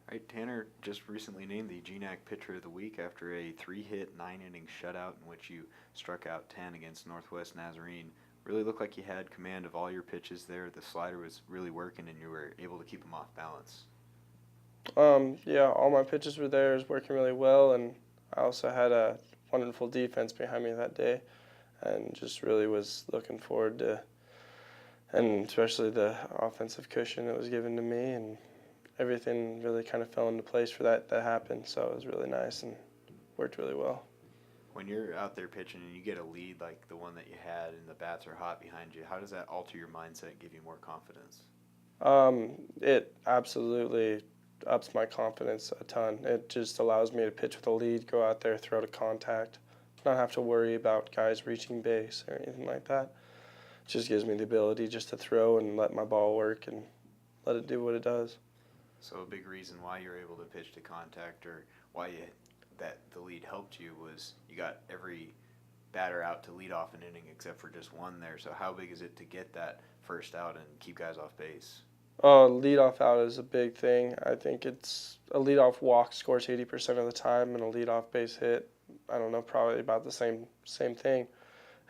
All right, Tanner just recently named the GNAC Pitcher of the Week after a 3-hit, 9-inning shutout in which you struck out 10 against Northwest Nazarene. Really looked like you had command of all your pitches there. The slider was really working and you were able to keep them off balance. Yeah, all my pitches were there. It was working really well, and I also had a wonderful defense behind me that day, and just really was looking forward to, and especially the offensive cushion that was given to me, and everything really kind of fell into place for that to happen. So it was really nice and worked really well. When you're out there pitching and you get a lead like the one that you had and the bats are hot behind you, how does that alter your mindset and give you more confidence? It absolutely ups my confidence a ton. It just allows me to pitch with a lead, go out there, throw to contact, not have to worry about guys reaching base or anything like that. It just gives me the ability just to throw and let my ball work and let it do what it does. So a big reason why you're able to pitch to contact or why that the lead helped you was you got every batter out to lead off an inning except for just one there. So how big is it to get that first out and keep guys off base? Leadoff out is a big thing. I think it's a leadoff walk scores 80% of the time, and a leadoff base hit, I don't know, probably about the same thing.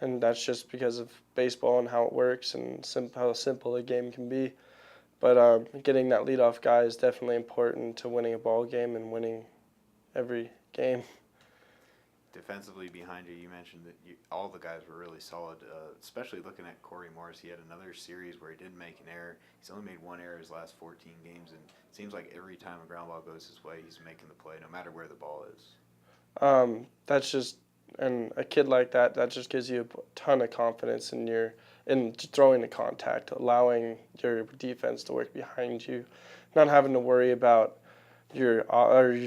And that's just because of baseball and how it works and how simple a game can be. But getting that leadoff guy is definitely important to winning a ball game and winning every game. Defensively behind you, you mentioned that all the guys were really solid, especially looking at Corey Morris. He had another series where he didn't make an error. He's only made one error his last 14 games, and it seems like every time a ground ball goes his way, he's making the play, no matter where the ball is. That's just, and a kid like that, that just gives you a ton of confidence in throwing the contact, allowing your defense to work behind you, not having to worry about your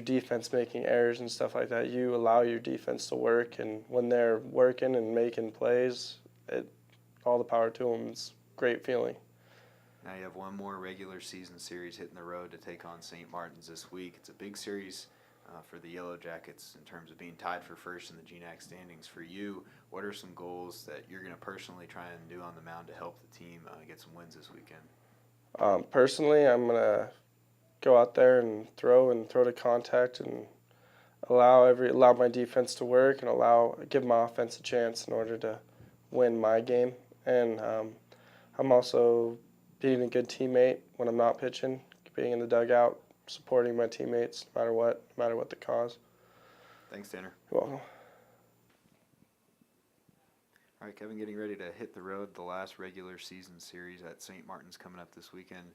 defense making errors and stuff like that. You allow your defense to work, and when they're working and making plays, all the power to them. It's a great feeling. Now you have one more regular season series hitting the road to take on St. Martin's this week. It's a big series for the Yellowjackets in terms of being tied for first in the GNAC standings. For you, what are some goals that you're going to personally try and do on the mound to help the team get some wins this weekend? Personally, I'm going to go out there and throw to contact and allow my defense to work and give my offense a chance in order to win my game. And I'm also being a good teammate when I'm not pitching, being in the dugout, supporting my teammates no matter what the cause. Thanks, Tanner. You're welcome. All right, Kevin, getting ready to hit the road. The last regular season series at St. Martin's coming up this weekend.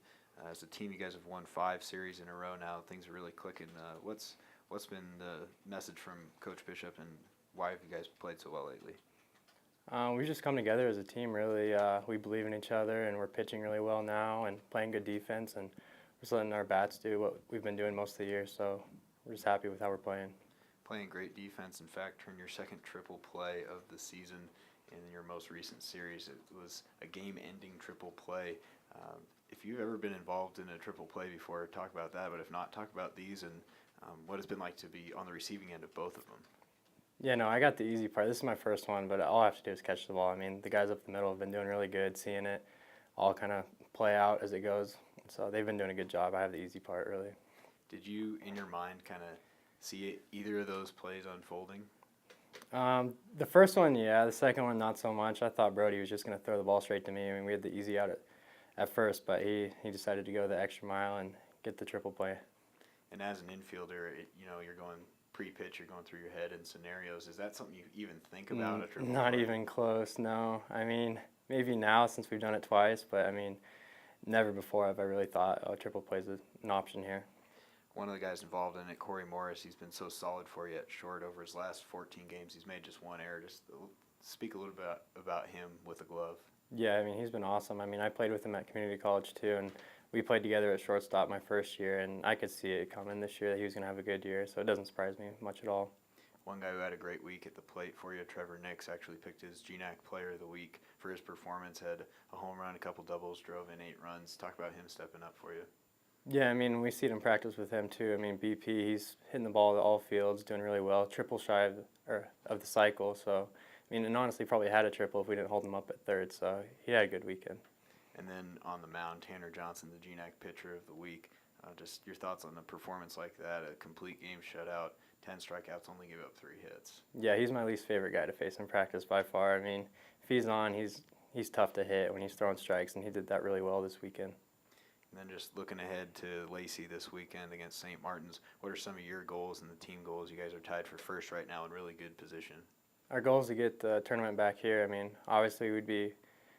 As a team, you guys have won 5 series in a row now. Things are really clicking. What's been the message from Coach Bishop, and why have you guys played so well lately? We've just come together as a team, really. We believe in each other, and we're pitching really well now and playing good defense, and we're just letting our bats do what we've been doing most of the year, so we're just happy with how we're playing. Playing great defense. In fact, turned your second triple play of the season in your most recent series. It was a game-ending triple play. If you've ever been involved in a triple play before, talk about that. But if not, talk about these and what it's been like to be on the receiving end of both of them. Yeah, no, I got the easy part. This is my first one, but all I have to do is catch the ball. I mean, the guys up the middle have been doing really good, seeing it all kind of play out as it goes. So they've been doing a good job. I have the easy part, really. Did you, in your mind, kind of see either of those plays unfolding? The first one, yeah. The second one, not so much. I thought Brody was just going to throw the ball straight to me. I mean, we had the easy out at first, but he decided to go the extra mile and get the triple play. And as an infielder, you're going pre-pitch, you're going through your head in scenarios. Is that something you even think about? A triple Not play? even close, no. I mean, maybe now since we've done it twice, but I mean, never before have I really thought, oh, triple play is an option here. One of the guys involved in it, Corey Morris, he's been so solid for you at short over his last 14 games. He's made just one error. Just speak a little bit about him with a glove. Yeah, I mean, he's been awesome. I mean, I played with him at community college too, and we played together at shortstop my first year, and I could see it coming this year that he was going to have a good year, so it doesn't surprise me much at all. One guy who had a great week at the plate for you, Trevor Nix, actually picked his GNAC Player of the Week for his performance, had a home run, a couple doubles, drove in 8 runs. Talk about him stepping up for you. Yeah, I mean, we see it in practice with him too. I mean, BP, he's hitting the ball to all fields, doing really well, triple shy of the cycle, so I mean, and honestly probably had a triple if we didn't hold him up at third, so he had a good weekend. And then on the mound, Tanner Johnson, the GNAC Pitcher of the Week. Just your thoughts on a performance like that, a complete game shutout, 10 strikeouts, only give up 3 hits. Yeah, he's my least favorite guy to face in practice by far. I mean, if he's on, he's tough to hit when he's throwing strikes, and he did that really well this weekend. And then just looking ahead to Lacey this weekend against St. Martin's, what are some of your goals and the team goals? You guys are tied for first right now in really good position. Our goal is to get the tournament back here. I mean, obviously we'd be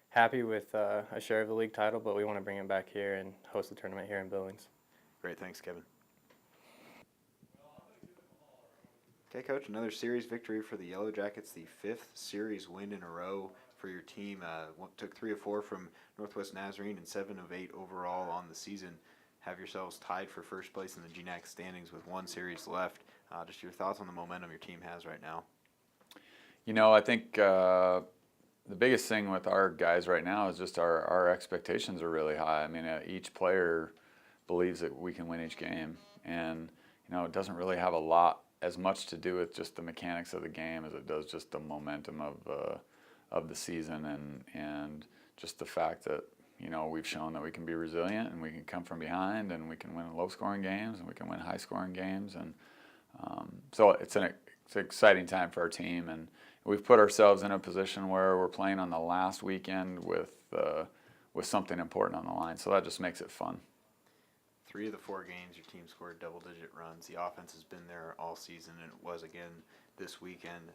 happy with a share of the league title, but we want to bring it back here and host the tournament here in Billings. Great, thanks, Kevin. Okay, Coach, another series victory for the Yellowjackets, the 5th series win in a row for your team. Took 3 of 4 from Northwest Nazarene and 7 of 8 overall on the season. Have yourselves tied for first place in the GNAC standings with 1 series left. Just your thoughts on the momentum your team has right now. You know, I think the biggest thing with our guys right now is just our expectations are really high. I mean, each player believes that we can win each game, and you know, it doesn't really have as much to do with just the mechanics of the game as it does just the momentum of the season and just the fact that, you know, we've shown that we can be resilient and we can come from behind and we can win low-scoring games and we can win high-scoring games, and so it's an exciting time for our team, and we've put ourselves in a position where we're playing on the last weekend with something important on the line, so that just makes it fun. 3 of the 4 games, your team scored double-digit runs. The offense has been there all season, and it was again this weekend.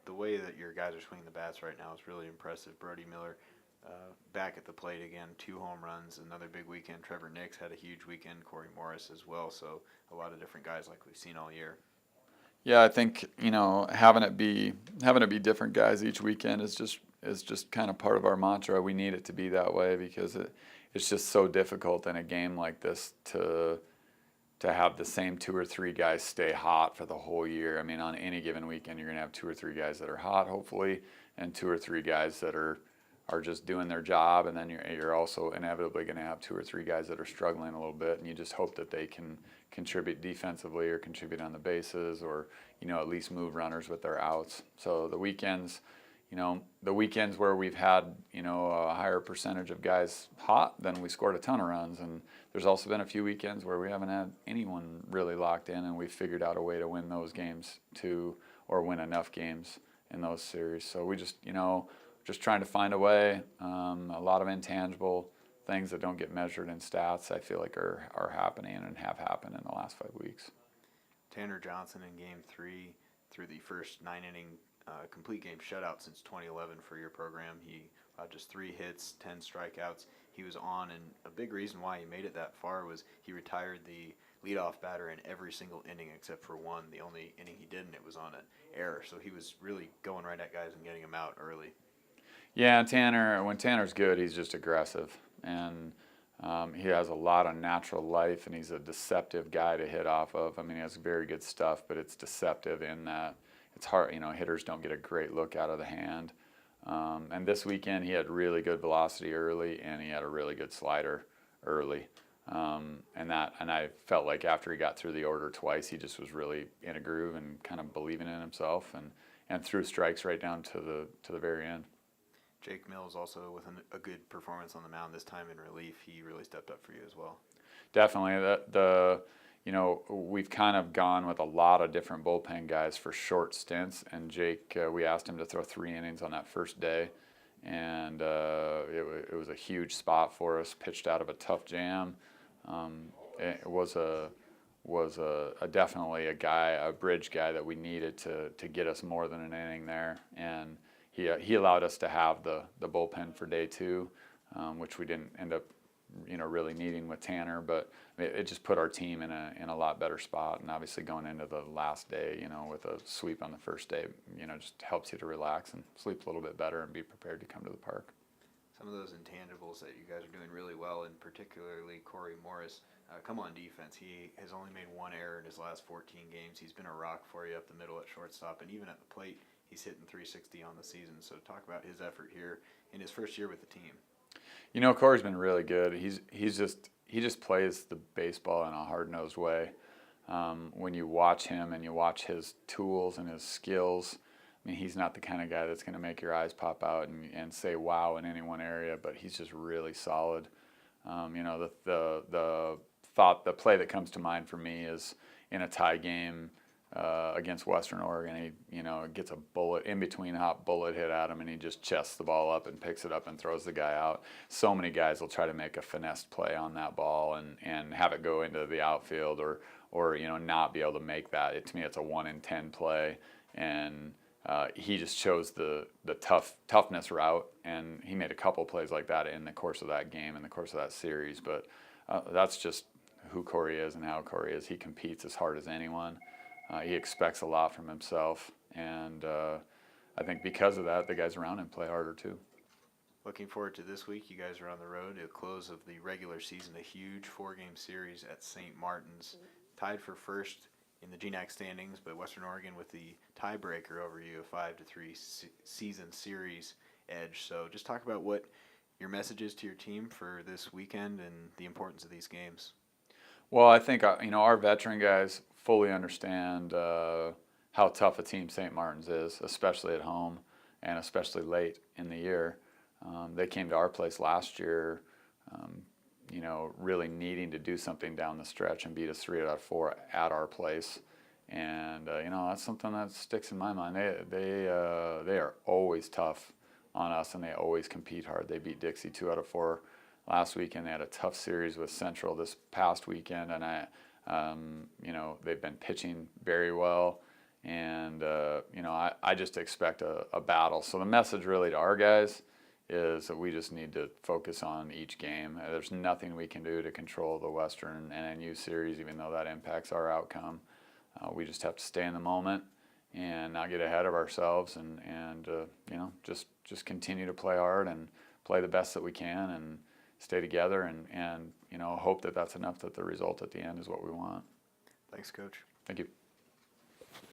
The way that your guys are swinging the bats right now is really impressive. Brody Miller back at the plate again, 2 home runs, another big weekend. Trevor Nix had a huge weekend. Corey Morris as well. So a lot of different guys like we've seen all year. Yeah, I think, you know, having it be different guys each weekend is just kind of part of our mantra. We need it to be that way because it's just so difficult in a game like this to have the same 2 or 3 guys stay hot for the whole year. I mean, on any given weekend, you're going to have 2 or 3 guys that are hot, hopefully, and 2 or 3 guys that are just doing their job, and then you're also inevitably going to have 2 or 3 guys that are struggling a little bit, and you just hope that they can contribute defensively or contribute on the bases or, you know, at least move runners with their outs. So the weekends where we've had, you know, a higher percentage of guys hot, then we scored a ton of runs, and there's also been a few weekends where we haven't had anyone really locked in, and we've figured out a way to win those games too, or win enough games in those series. So we just, you know, just trying to find a way. A lot of intangible things that don't get measured in stats, I feel like are happening and have happened in the last 5 weeks. Tanner Johnson in Game 3 through the first 9-inning complete game shutout since 2011 for your program. He just 3 hits, 10 strikeouts. He was on, and a big reason why he made it that far was he retired the leadoff batter in every single inning except for one. The only inning he didn't, it was on an error. So he was really going right at guys and getting them out early. Yeah, when Tanner's good, he's just aggressive, and he has a lot of natural life, and he's a deceptive guy to hit off of. I mean, he has very good stuff, but it's deceptive in that it's hard. You know, hitters don't get a great look out of the hand. And this weekend, he had really good velocity early, and he had a really good slider early. And I felt like after he got through the order twice, he just was really in a groove and kind of believing in himself, and threw strikes right down to the very end. Jake Mills also with a good performance on the mound this time in relief. He really stepped up for you as well. Definitely. You know, we've kind of gone with a lot of different bullpen guys for short stints, and Jake, we asked him to throw 3 innings on that first day, and it was a huge spot for us, pitched out of a tough jam. It was definitely a bridge guy that we needed to get us more than an inning there, and he allowed us to have the bullpen for day 2, which we didn't end up, you know, really needing with Tanner, but it just put our team in a lot better spot. And obviously going into the last day, you know, with a sweep on the first day, you know, just helps you to relax and sleep a little bit better and be prepared to come to the park. Some of those intangibles that you guys are doing really well, and particularly Corey Morris, come on defense. He has only made 1 error in his last 14 games. He's been a rock for you up the middle at shortstop, and even at the plate, he's hitting .360 on the season. So talk about his effort here in his first year with the team. You know, Corey's been really good. He just plays the baseball in a hard-nosed way. When you watch him and you watch his tools and his skills, I mean, he's not the kind of guy that's going to make your eyes pop out and say wow in any one area, but he's just really solid. You know, the thought the play that comes to mind for me is in a tie game against Western Oregon. He gets a bullet in between hop bullet hit at him, and he just chests the ball up and picks it up and throws the guy out. So many guys will try to make a finesse play on that ball and have it go into the outfield or not be able to make that. To me, it's a 1 in 10 play, and he just chose the toughness route, and he made a couple plays like that in the course of that game, in the course of that series. But that's just who Corey is and how Corey is. He competes as hard as anyone. He expects a lot from himself, and I think because of that, the guys around him play harder too. Looking forward to this week. You guys are on the road at the close of the regular season, a huge 4-game series at St. Martin's, tied for first in the GNAC standings, but Western Oregon with the tiebreaker over you, a 5-3 season series edge. So just talk about what your message is to your team for this weekend and the importance of these games. Well, I think our veteran guys fully understand how tough a team St. Martin's is, especially at home and especially late in the year. They came to our place last year, really needing to do something down the stretch and beat us 3 out of 4 at our place. And that's something that sticks in my mind. They are always tough on us, and they always compete hard. They beat Dixie 2 out of 4 last weekend. They had a tough series with Central this past weekend, and they've been pitching very well. And I just expect a battle. So the message really to our guys is that we just need to focus on each game. There's nothing we can do to control the Western NNU series, even though that impacts our outcome. We just have to stay in the moment and not get ahead of ourselves, and just continue to play hard and play the best that we can and stay together and hope that that's enough, that the result at the end is what we want. Thanks, Coach. Thank you.